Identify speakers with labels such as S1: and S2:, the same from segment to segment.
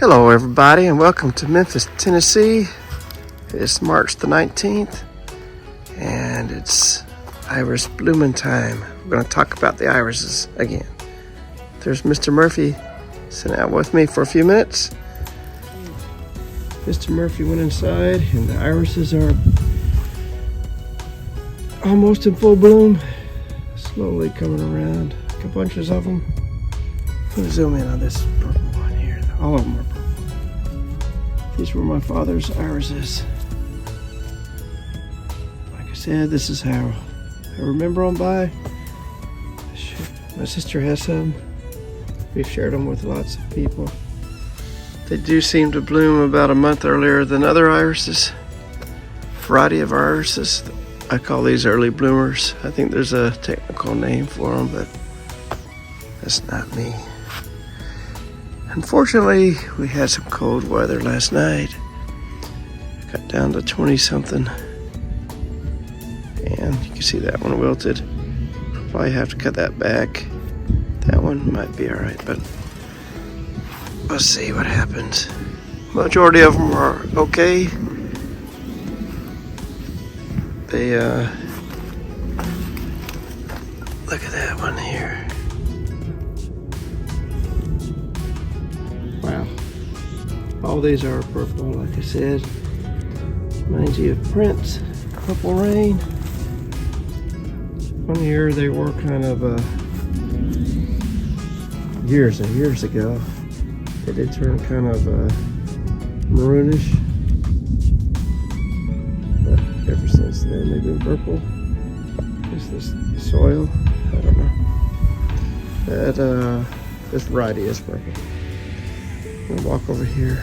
S1: Hello everybody and welcome to Memphis, Tennessee. It's March the 19th and it's iris blooming time. We're going to talk about the irises again. There's Mr. Murphy sitting out with me for a few minutes. Mr. Murphy went inside and the irises are almost in full bloom. Slowly coming around. A couple bunches of them. Let me zoom in on this purple one here. All of them are purple. These were my father's irises. Like I said, this is how I remember them by. My sister has some. We've shared them with lots of people. They do seem to bloom about a month earlier than other irises. Variety of irises. I call these early bloomers. I think there's a technical name for them, but that's not me. Unfortunately, we had some cold weather last night. Got down to 20 something. And you can see that one wilted. Probably have to cut that back. That one might be alright, but we'll see what happens. Majority of them are okay. They, look at that one here. Wow. All these are purple, like I said. Reminds you of Prince, Purple Rain. One here they were kind of years and years ago. They did turn kind of maroonish. But ever since then they've been purple. Is this soil? I don't know. That this variety is purple. I'm gonna walk over here.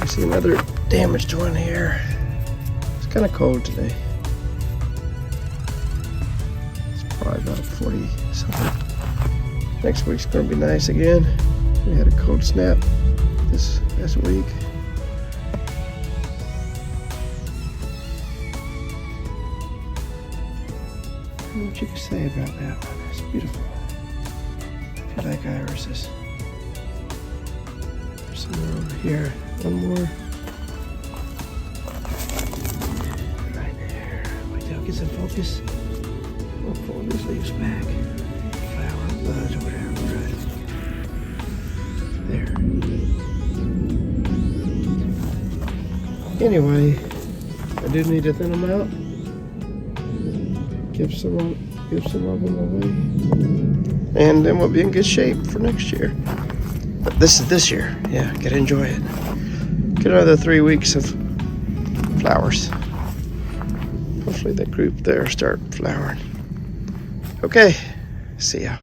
S1: I see another damaged one here. It's kind of cold today. It's probably about 40 something. Next week's gonna be nice again. We had a cold snap this last week. What you can say about that one? It's beautiful. If you like irises. There's some more over here. One more. Right there. Wait till it gets in focus. We'll pull these leaves back. Flower, buds, or whatever. Right there. Anyway, I do need to thin them out. Give some of them away. And then we'll be in good shape for next year. But this is this year. Yeah, gotta enjoy it. Get another 3 weeks of flowers. Hopefully that group there start flowering. Okay, see ya.